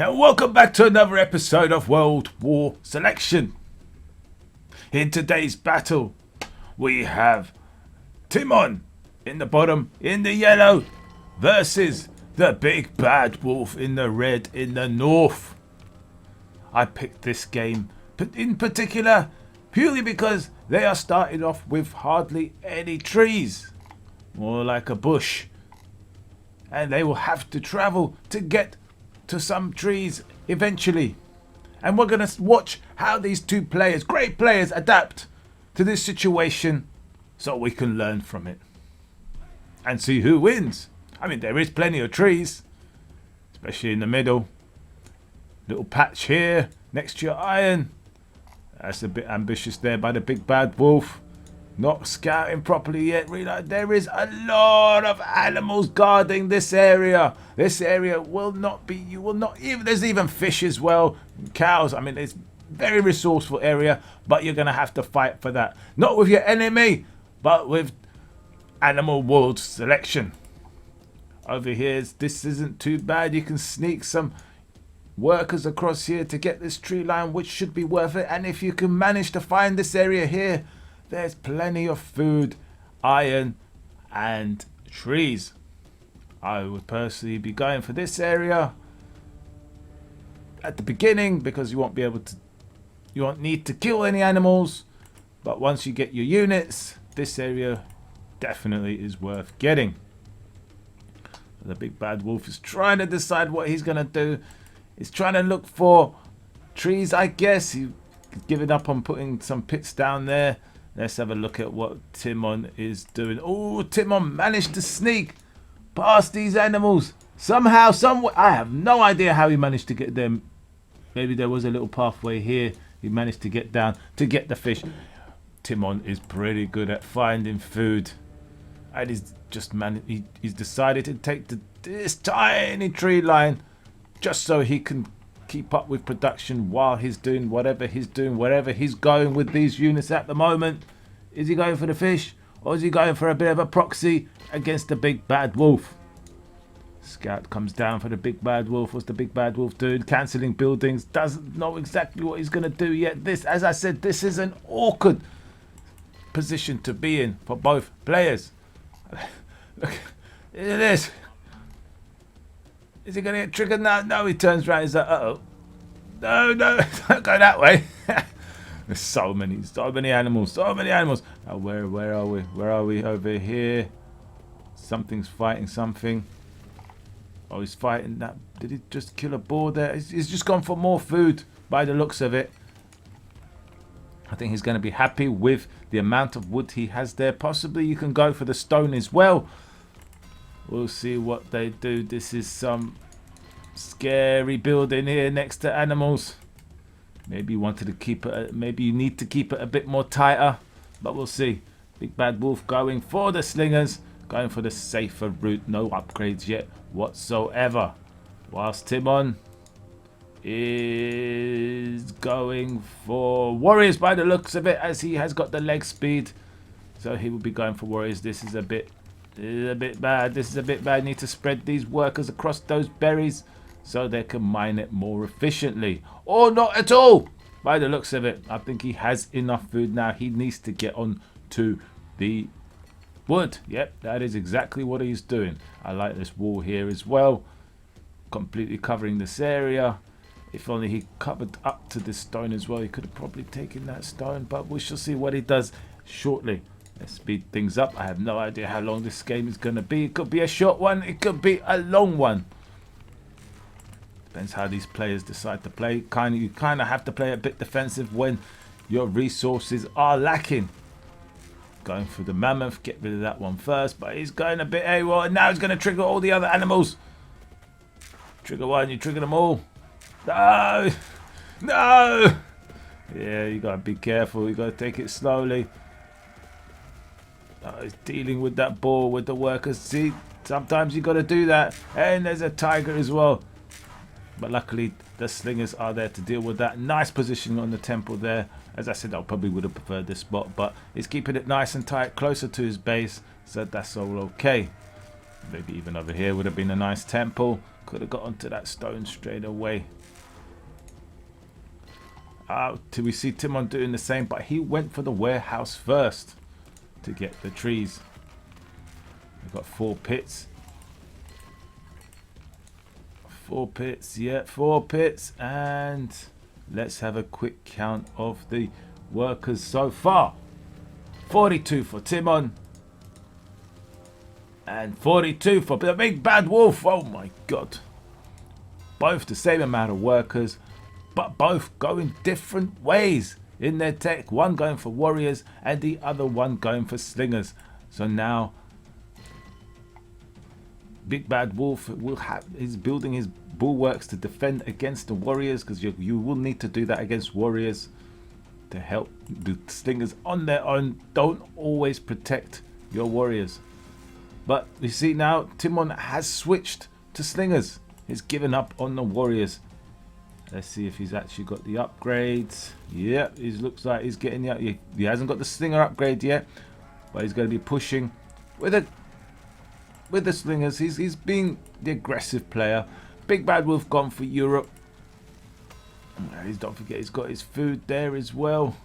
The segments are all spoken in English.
and welcome back to another episode of World War Selection. In today's battle, we have Timon in the bottom in the yellow versus the big bad wolf in the red in the north. I picked this game in particular purely because they are starting off with hardly any trees, more like a bush, and they will have to travel to get to some trees eventually. And we're going to watch how these two players, great players, adapt to this situation so we can learn from it and see who wins. I mean, there is plenty of trees, especially in the middle. Little patch here next to your iron. That's a bit ambitious there by the big bad wolf. Not scouting properly yet. Realize there is a lot of animals guarding this area. This area will not be, you will not even, there's even fish as well, cows. I mean, it's very resourceful area, but you're going to have to fight for that. Not with your enemy, but with animal world selection. Over here, this isn't too bad. You can sneak some workers across here to get this tree line, which should be worth it. And if you can manage to find this area here, there's plenty of food, iron, and trees. I would personally be going for this area at the beginning because you won't be able to, you won't need to kill any animals. But once you get your units, this area definitely is worth getting. The big bad wolf is trying to decide what he's going to do. He's trying to look for trees, I guess. He's given up on putting some pits down there. Let's have a look at what Timon is doing. Oh, Timon managed to sneak past these animals. Somehow, somewhere. I have no idea how he managed to get them. Maybe there was a little pathway here. He managed to get down to get the fish. Timon is pretty good at finding food. And he's just he's decided to take this tiny tree line just so he can keep up with production while he's doing whatever he's doing, wherever he's going with these units at the moment. Is he going for the fish, or is he going for a bit of a proxy against the big bad wolf? Scout comes down for the big bad wolf. What's the big bad wolf doing? Cancelling buildings. Doesn't know exactly what he's going to do yet. This, as I said, this is an awkward position to be in for both players. Look at this. Is he going to get triggered now? No, he turns around. He's like, uh-oh. No, don't go that way. There's so many animals, so many animals. Oh, where are we? Where are we? Over here. Something's fighting something. Oh, he's fighting that. Did he just kill a boar there? He's just gone for more food by the looks of it. I think he's going to be happy with the amount of wood he has there. Possibly you can go for the stone as well. We'll see what they do. This is some scary building here next to animals. Maybe you wanted to keep it. Maybe you need to keep it a bit more tighter. But we'll see. Big bad wolf going for the slingers. Going for the safer route. No upgrades yet whatsoever. Whilst Timon is going for warriors by the looks of it, as he has got the leg speed. So he will be going for warriors. This is a bit bad. This is a bit bad. Need to spread these workers across those berries so they can mine it more efficiently. Or not at all. By the looks of it, I think he has enough food now. He needs to get on to the wood. Yep, that is exactly what he's doing. I like this wall here as well. Completely covering this area. If only he covered up to this stone as well. He could have probably taken that stone. But we shall see what he does shortly. Let's speed things up. I have no idea how long this game is going to be. It could be a short one. It could be a long one. Depends how these players decide to play. You kind of have to play a bit defensive when your resources are lacking. Going for the mammoth. Get rid of that one first. But he's going a bit AWOL. And now he's going to trigger all the other animals. Trigger one. You trigger them all. No. No. Yeah, you got to be careful. You got to take it slowly. He's dealing with that boar with the workers. See, sometimes you got to do that. And there's a tiger as well. But luckily, the slingers are there to deal with that. Nice position on the temple there. As I said, I probably would have preferred this spot. But he's keeping it nice and tight, closer to his base. So that's all okay. Maybe even over here would have been a nice temple. Could have got onto that stone straight away. We see Timon doing the same, but he went for the warehouse first to get the trees. We've got 4 pits. 4 pits, yeah, 4 pits. And let's have a quick count of the workers so far. 42 for Timon. And 42 for the big bad wolf. Oh my god. Both the same amount of workers, but both going different ways in their tech. One going for warriors and the other one going for slingers. So now Big Bad Wolf is building his bulwarks to defend against the warriors, because you will need to do that against warriors to help. The slingers on their own don't always protect your warriors. But you see now Timon has switched to slingers. He's given up on the warriors. Let's see if he's actually got the upgrades. Yeah, it looks like he's getting the. He hasn't got the slinger upgrade yet, but he's going to be pushing with it. With the slingers, he's being the aggressive player. Big Bad Wolf gone for Europe. Don't forget, he's got his food there as well.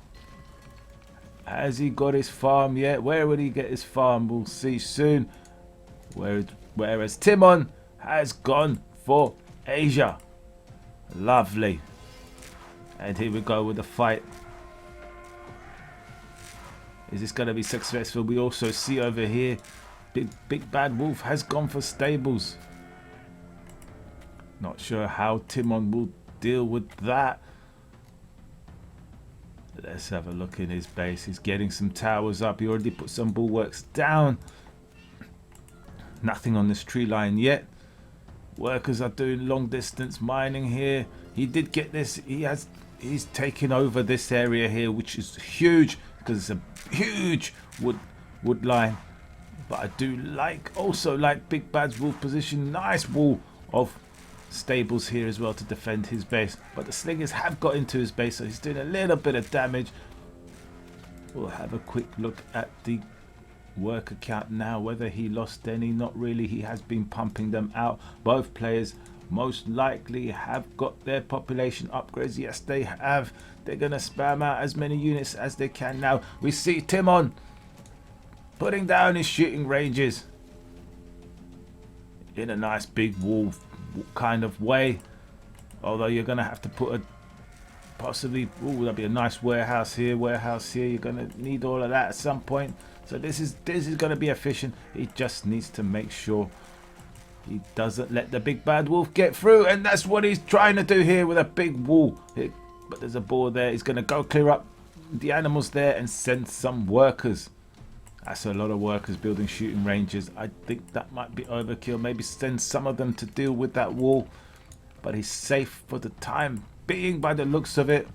Has he got his farm yet? Where would he get his farm? We'll see soon. Whereas Timon has gone for Asia. Lovely. And here we go with the fight. Is this going to be successful? We also see over here Big Bad Wolf has gone for stables. Not sure how Timon will deal with that. Let's have a look in his base. He's getting some towers up. He already put some bulwarks down. Nothing on this tree line yet. Workers are doing long distance mining here. He did get this. He's taken over this area here, which is huge because it's a huge wood line. But I do also like Big Bad's wolf position. Nice wall of stables here as well to defend his base. But the slingers have got into his base, so he's doing a little bit of damage. We'll have a quick look at the worker count now, whether he lost any. Not really. He has been pumping them out. Both players most likely have got their population upgrades. Yes, they have. They're going to spam out as many units as they can now. We see Timon putting down his shooting ranges in a nice big wall kind of way. Although you're going to have to put a possibly, that'd be a nice warehouse here, You're going to need all of that at some point. So this is going to be efficient. He just needs to make sure he doesn't let the Big Bad Wolf get through, and that's what he's trying to do here with a big wall. But there's a boar there. He's going to go clear up the animals there and send some workers. That's a lot of workers building shooting ranges. I think that might be overkill. Maybe send some of them to deal with that wall. But he's safe for the time being by the looks of it.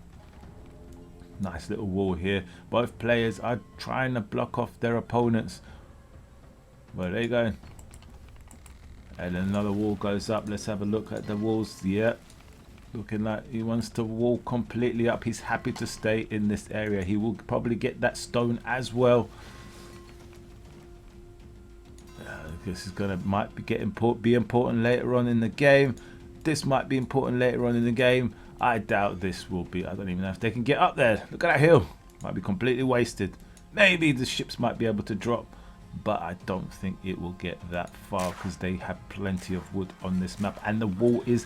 Nice little wall here. Both players are trying to block off their opponents. Well, there you go. And another wall goes up. Let's have a look at the walls. Yeah. Looking like he wants to wall completely up. He's happy to stay in this area. He will probably get that stone as well. This is might be important later on in the game. This might be important later on in the game. I doubt this will be. I don't even know if they can get up there. Look at that hill. Might be completely wasted. Maybe the ships might be able to drop, but I don't think it will get that far because they have plenty of wood on this map, and the wall is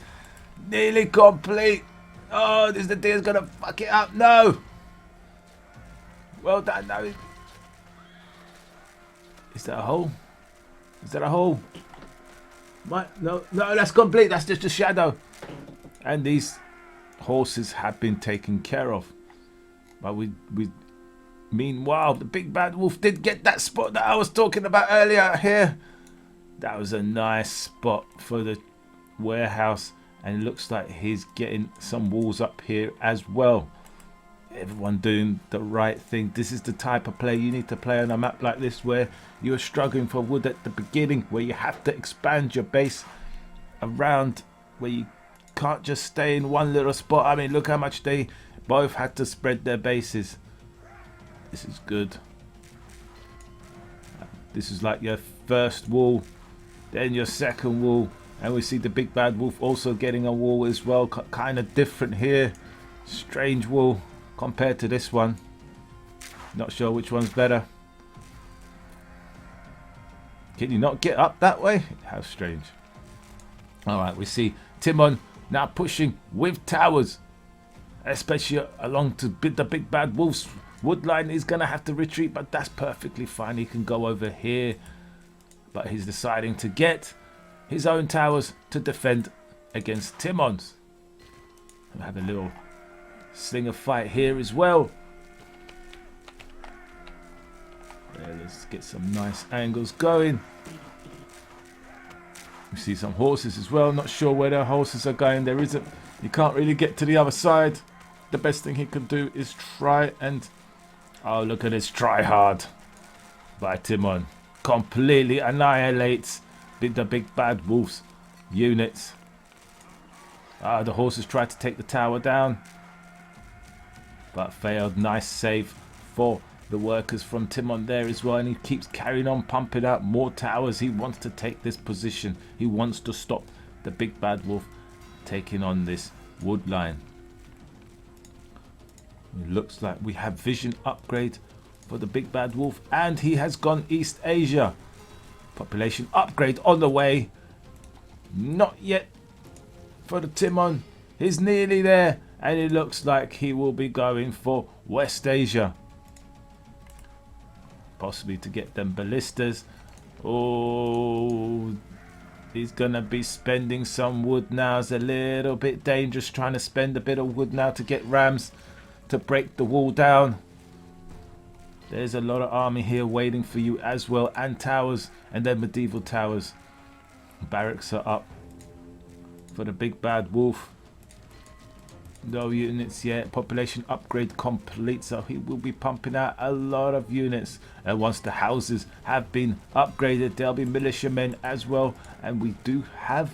nearly complete. Oh, the deer's gonna fuck it up. No. Well done. No. Is that a hole? Is that a hole? No, that's complete. That's just a shadow. And these horses have been taken care of. But meanwhile, the Big Bad Wolf did get that spot that I was talking about earlier here. That was a nice spot for the warehouse. And it looks like he's getting some walls up here as well. Everyone doing the right thing. This is the type of play you need to play on a map like this, where you're struggling for wood at the beginning, where you have to expand your base around, where you can't just stay in one little spot. I mean, look how much they both had to spread their bases. This is good. This is like your first wall Then your second wall. And we see the big bad wolf also getting a wall as well. Kind of different here. Strange wall compared to this one. Not sure which one's better. Can you not get up that way? How strange. Alright, we see Timon now pushing with towers. Especially along to the big bad wolf's wood line. He's going to have to retreat, but that's perfectly fine. He can go over here. But he's deciding to get his own towers to defend against Timon's. We'll have a little slinger fight here as well. Let's get some nice angles going. We see some horses as well. Not sure where their horses are going. There isn't. You can't really get to the other side. The best thing he can do is try and... Oh, look at this try hard by Timon. Completely annihilates the big bad wolf's units. The horses tried to take the tower down, but failed. Nice save for the workers from Timon there as well, and he keeps carrying on pumping out more towers. He wants to take this position. He wants to stop the big bad wolf taking on this wood line. It looks like we have vision upgrade for the big bad wolf, and he has gone East Asia. Population upgrade on the way. Not yet for the Timon. He's nearly there, and it looks like he will be going for West Asia. Possibly to get them ballistas. Oh, he's gonna be spending some wood now. It's a little bit dangerous trying to spend a bit of wood now to get rams to break the wall down. There's a lot of army here waiting for you as well, and towers, and then medieval towers. Barracks are up for the big bad wolf. No units yet. Population upgrade complete, so he will be pumping out a lot of units. And once the houses have been upgraded, there'll be militiamen as well. And we do have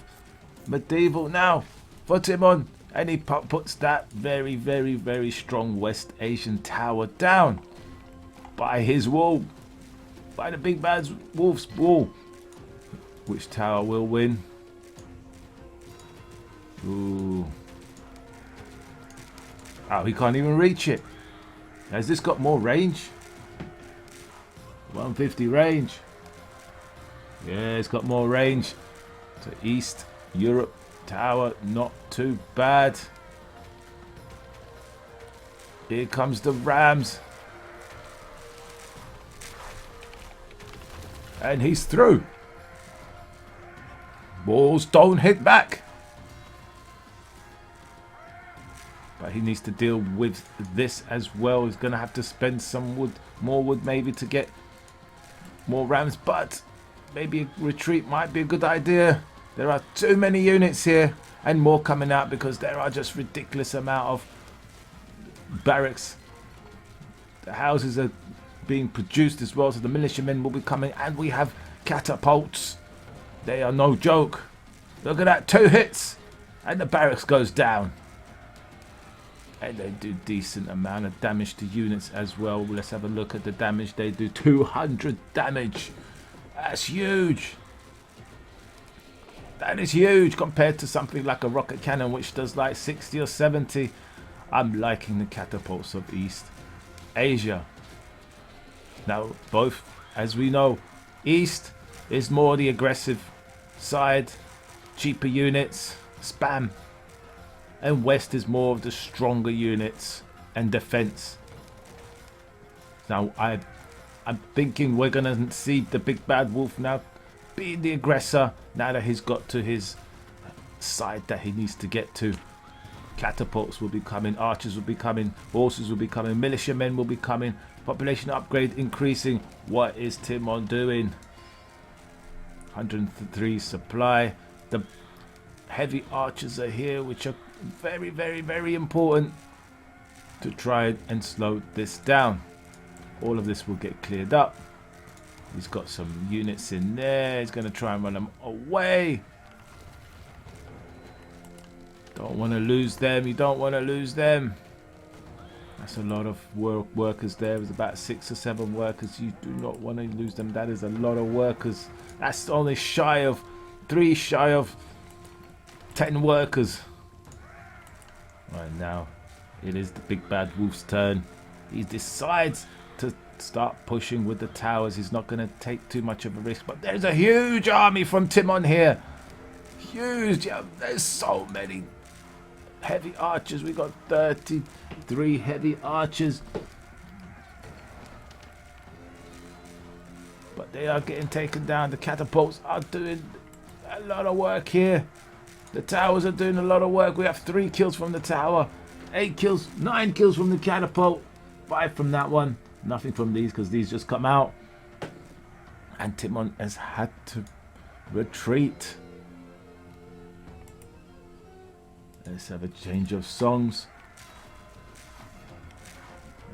medieval now for Timon, and he puts that very, very, very strong West Asian tower down by his wall, by the big bad wolf's wall. Which tower will win? Ooh. Oh, he can't even reach it. Has this got more range? 150 range. Yeah, it's got more range. To East Europe tower, not too bad. Here comes the rams. And he's through. Walls don't hit back. But he needs to deal with this as well. He's going to have to spend some wood, more wood maybe, to get more rams. But maybe a retreat might be a good idea. There are too many units here, and more coming out because there are just ridiculous amount of barracks. The houses are being produced as well, so the militiamen will be coming, and we have catapults. They are no joke. Look at that, 2 hits, and the barracks goes down. And they do decent amount of damage to units as well. Let's have a look at the damage. They do 200 damage. That's huge. That is huge compared to something like a rocket cannon, which does like 60 or 70. I'm liking the catapults of East Asia. Now, both, as we know, East is more the aggressive side, cheaper units, spam. And West is more of the stronger units and defense. Now, I'm thinking we're going to see the big bad wolf now being the aggressor, now that he's got to his side that he needs to get to. Catapults will be coming, archers will be coming, horses will be coming, militiamen will be coming, population upgrade increasing. What is Timon doing? 103 supply. The heavy archers are here, which are very, very, very important to try and slow this down. All of this will get cleared up. He's got some units in there. He's going to try and run them away. Don't want to lose them. You don't want to lose them. That's a lot of workers there. There's about 6 or 7 workers. You do not want to lose them. That is a lot of workers. That's only shy of 3 shy of 10 workers. Right now, it is the big bad wolf's turn. He decides to start pushing with the towers. He's not going to take too much of a risk. But there's a huge army from Timon here. Huge. Yeah, there's so many heavy archers. We got 33 heavy archers. But they are getting taken down. The catapults are doing a lot of work here. The towers are doing a lot of work. We have 3 kills from the tower, 8 kills, 9 kills from the catapult, 5 from that one. Nothing from these because these just come out. And Timon has had to retreat. Let's have a change of songs.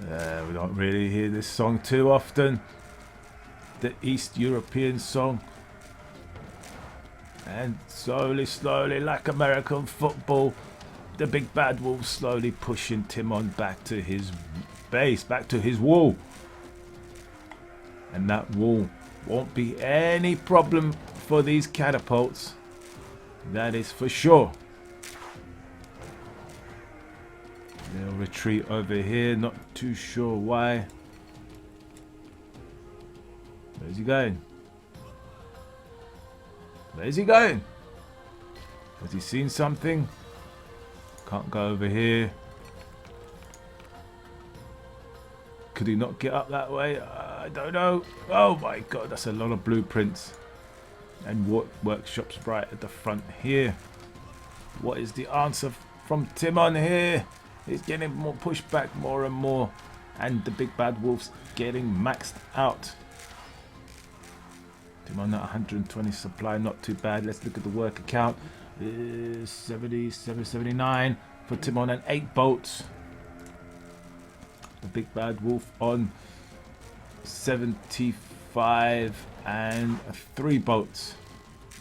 We don't really hear this song too often. The East European song. And slowly, like American football, the big bad wolf slowly pushing Timon back to his base, back to his wall. And that wall won't be any problem for these catapults. That is for sure. They'll retreat over here, not too sure why. Where's he going? Where's he going? Has he seen something? Can't go over here. Could he not get up that way? I don't know. Oh my god, that's a lot of blueprints. And workshops right at the front here. What is the answer from Timon here? He's getting more pushed back more and more. And the big bad wolf's getting maxed out. Timon at 120 supply, not too bad. Let's look at the worker count. 79 for Timon and 8 boats. The big bad wolf on 75 and 3 boats.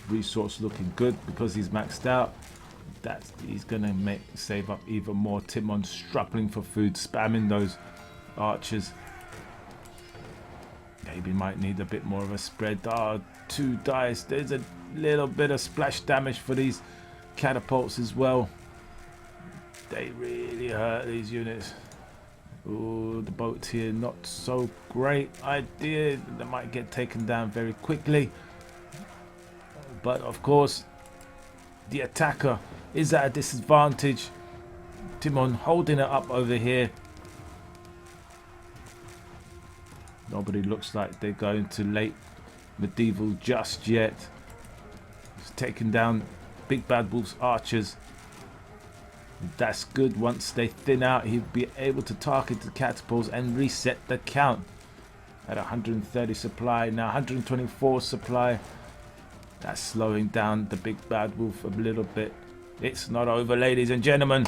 Resource looking good because he's maxed out. He's gonna save up even more. Timon struggling for food, spamming those archers. Maybe might need a bit more of a spread. 2 dice. There's a little bit of splash damage for these catapults as well. They really hurt these units. Ooh, the boats here, not so great idea. They might get taken down very quickly. But of course, the attacker is at a disadvantage. Timon holding it up over here. Nobody looks like they're going to late medieval just yet. He's taking down big bad wolf's archers. That's good. Once they thin out, he'll be able to target the catapults and reset the count. At 130 supply, now 124 supply. That's slowing down the big bad wolf a little bit. It's not over, ladies and gentlemen.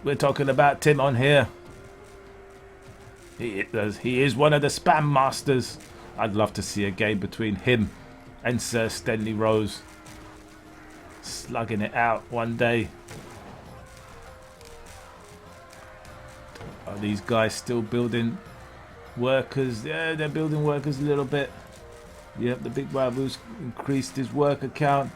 We're talking about Timon here. He is one of the spam masters. I'd love to see a game between him and Sir Stanley Rose. Slugging it out one day. Are these guys still building workers? Yeah, they're building workers a little bit. Yep, the big baboon's increased his worker count.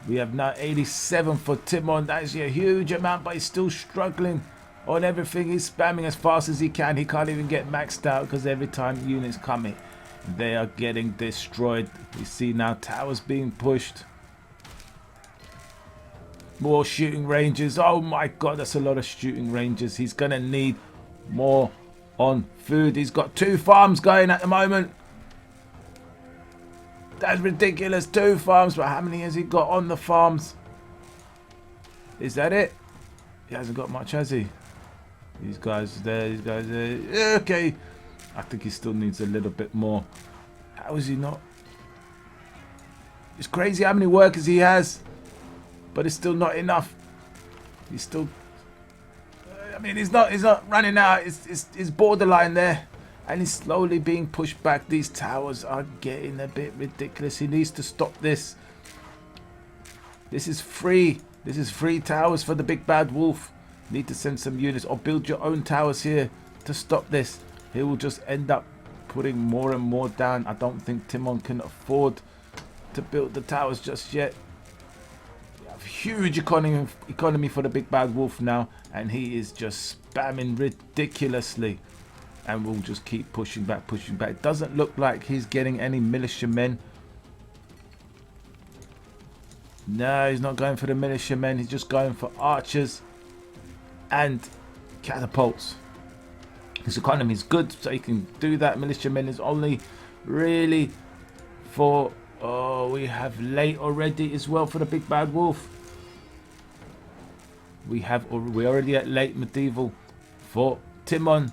We have now 87 for Timon. That's a huge amount, but he's still struggling on everything. He's spamming as fast as he can. He can't even get maxed out because every time units come in, they are getting destroyed. We see now towers being pushed. More shooting ranges. Oh my god, that's a lot of shooting ranges. He's going to need more on food. He's got 2 farms going at the moment. That's ridiculous. 2 farms, but how many has he got on the farms? Is that it? He hasn't got much, has he? These guys there, these guys there. Yeah, okay. I think he still needs a little bit more. How is he not? It's crazy how many workers he has, but it's still not enough. He's still... I mean, he's not running out. It's borderline there. And he's slowly being pushed back. These towers are getting a bit ridiculous. He needs to stop this. This is free. This is free towers for the big bad wolf. Need to send some units or build your own towers here to stop this. He will just end up putting more and more down. I don't think Timon can afford to build the towers just yet. Huge economy for the big bad wolf now, and he is just spamming ridiculously, and we'll just keep pushing back. It doesn't look like he's getting any militiamen. No, he's not going for the militiamen. He's just going for archers and catapults. His economy is good, so he can do that. Militiamen is only really for... Oh, we have late already as well for the big bad wolf. We're already at late medieval for Timon.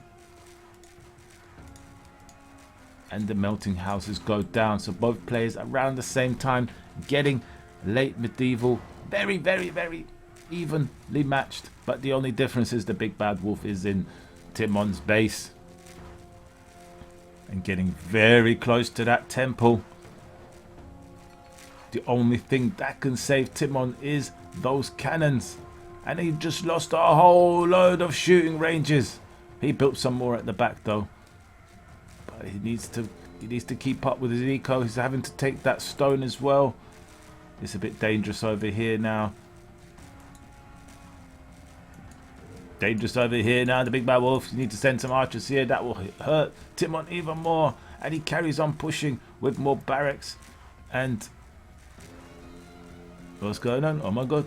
And the melting houses go down. So both players around the same time getting late medieval. Very, very, very evenly matched. But the only difference is the big bad wolf is in Timon's base. And getting very close to that temple. The only thing that can save Timon is those cannons. And he just lost a whole load of shooting ranges. He built some more at the back though. But he needs to keep up with his eco. He's having to take that stone as well. It's a bit dangerous over here now. Dangerous over here now, the big bad wolf. You need to send some archers here. That will hurt Timon even more. And he carries on pushing with more barracks. And... what's going on? Oh my god.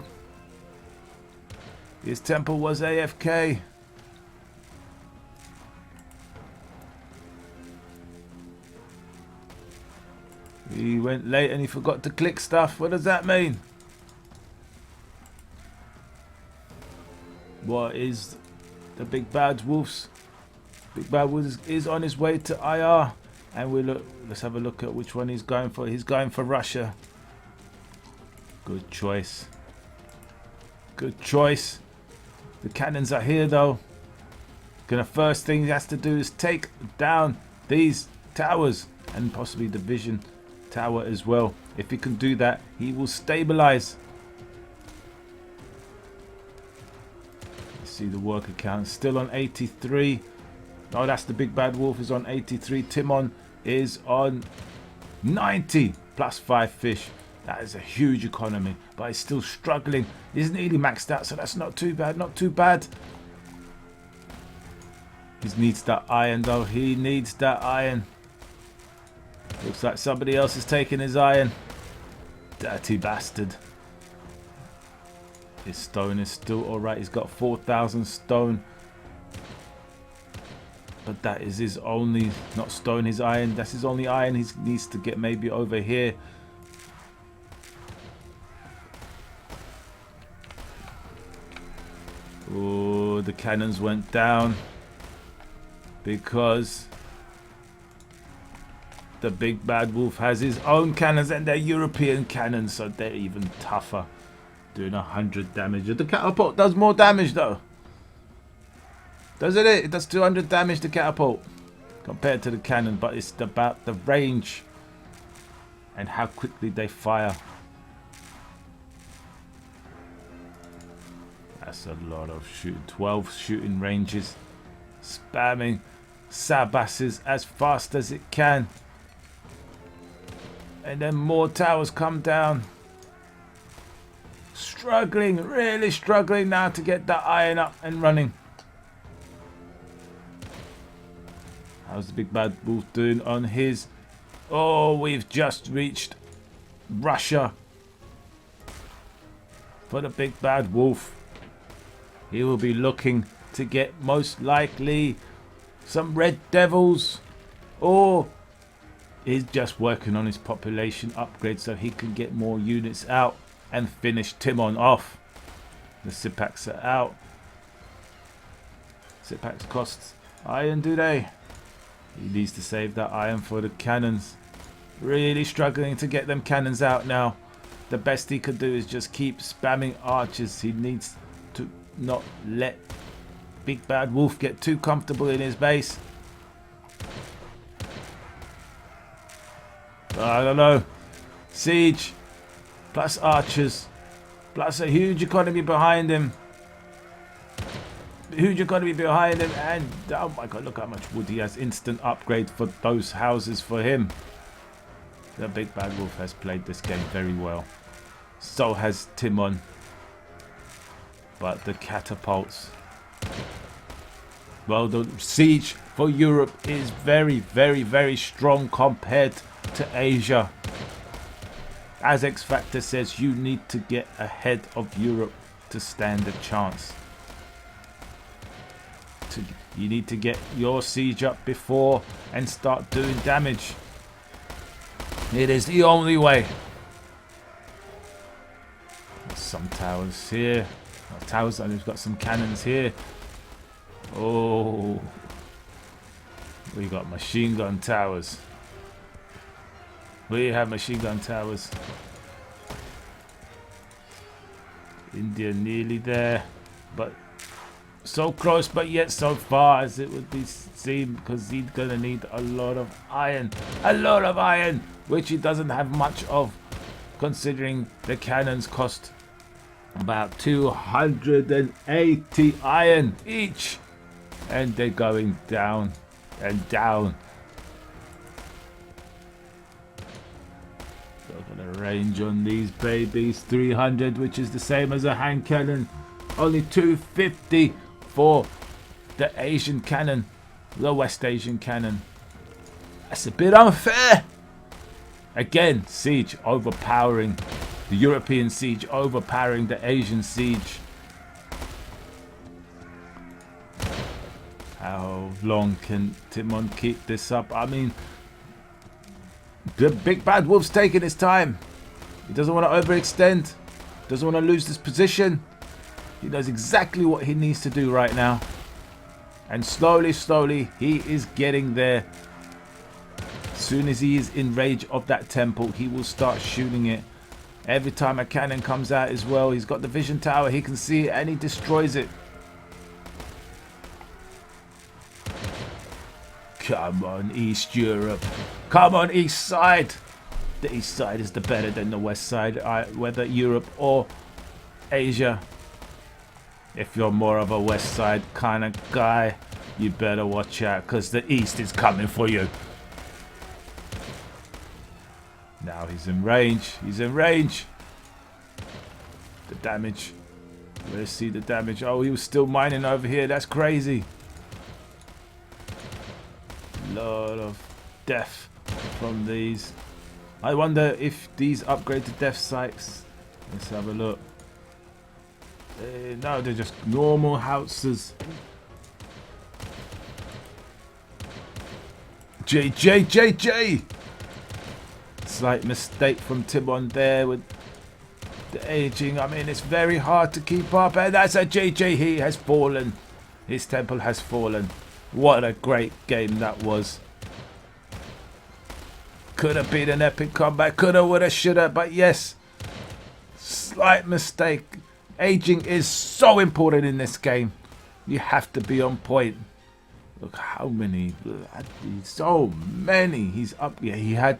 His temple was AFK. He went late and he forgot to click stuff. What does that mean? What is the big bad wolves? Big bad wolf is on his way to IR. And let's have a look at which one he's going for. He's going for Russia. Good choice. Good choice. The cannons are here though. First thing he has to do is take down these towers and possibly the vision tower as well. If he can do that, he will stabilize. Let's see the worker count. Still on 83. Oh, that's the big bad wolf is on 83. Timon is on 90 plus 5 fish. That is a huge economy, but he's still struggling. He's nearly maxed out, so that's not too bad. Not too bad. He needs that iron, though. He needs that iron. Looks like somebody else is taking his iron. Dirty bastard. His stone is still alright. He's got 4,000 stone. But that is his only... not stone, his iron. That's his only iron. He needs to get maybe over here. Oh, the cannons went down because the big bad wolf has his own cannons and they're European cannons, so they're even tougher, doing 100 damage. The catapult does more damage though, doesn't it? It does 200 damage to catapult compared to the cannon, but it's about the range and how quickly they fire. That's a lot of shooting. 12 shooting ranges. Spamming Sabasses as fast as it can. And then more towers come down. Struggling, really struggling now to get that iron up and running. How's the big bad wolf doing on his... oh, we've just reached Russia. For the big bad wolf. He will be looking to get most likely some red devils, or he's just working on his population upgrade so he can get more units out and finish Timon off. The Sipaks are out. Sipaks costs iron, do they? He needs to save that iron for the cannons. Really struggling to get them cannons out now. The best he could do is just keep spamming archers. He needs to not let big bad wolf get too comfortable in his base. I don't know. Siege plus archers plus a huge economy behind him. Who's you got to be behind him? And oh my god, look how much wood he has. Instant upgrade for those houses for him. The big bad wolf has played this game very well. So has Timon. But the catapults. Well, the siege for Europe is very, very, very strong compared to Asia. As X Factor says, you need to get ahead of Europe to stand a chance. You need to get your siege up before and start doing damage. It is the only way. There's some towers here. Towers, and we've got some cannons here. Oh, we got machine gun towers. We have machine gun towers. India nearly there, but so close, but yet so far as it would be seen, because he's gonna need a lot of iron, which he doesn't have much of, considering the cannons cost about 280 iron each, and they're going down and down. Look at the range on these babies, 300, which is the same as a hand cannon, only 250 for the Asian cannon, the West Asian cannon. That's a bit unfair. Again, siege overpowering, the European siege overpowering the Asian siege. How long can Timon keep this up? I mean, the big bad wolf's taking his time. He doesn't want to overextend, doesn't want to lose this position. He knows exactly what he needs to do right now. And slowly, slowly, he is getting there. As soon as he is in range of that temple, he will start shooting it. Every time a cannon comes out as well, he's got the vision tower. He can see it and he destroys it. Come on, East Europe. Come on, East side. The East side is the better than the West side, whether Europe or Asia. If you're more of a West side kind of guy, you better watch out, because the East is coming for you. Now he's in range. He's in range. The damage. Let's see the damage. Oh, he was still mining over here. That's crazy. Lot of death from these. I wonder if these upgrade to death sites. Let's have a look. No, they're just normal houses. JJ. Slight mistake from Timon there with the aging. I mean, it's very hard to keep up. And that's a JJ. He has fallen. His temple has fallen. What a great game that was. Could have been an epic comeback. Coulda, woulda, shoulda. But yes, slight mistake. Aging is so important in this game. You have to be on point. Look how many. So many. He's up. Yeah, he had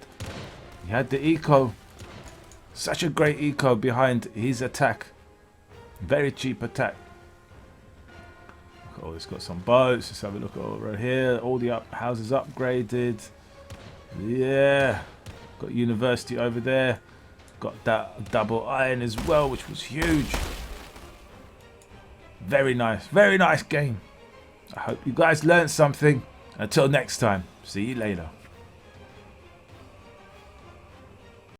the eco. Such a great eco behind his attack. Very cheap attack. Oh, it's got some boats. Let's have a look over here. All the houses upgraded. Yeah. Got university over there. Got that double iron as well, which was huge. Very nice game. I hope you guys learned something. Until next time, see you later.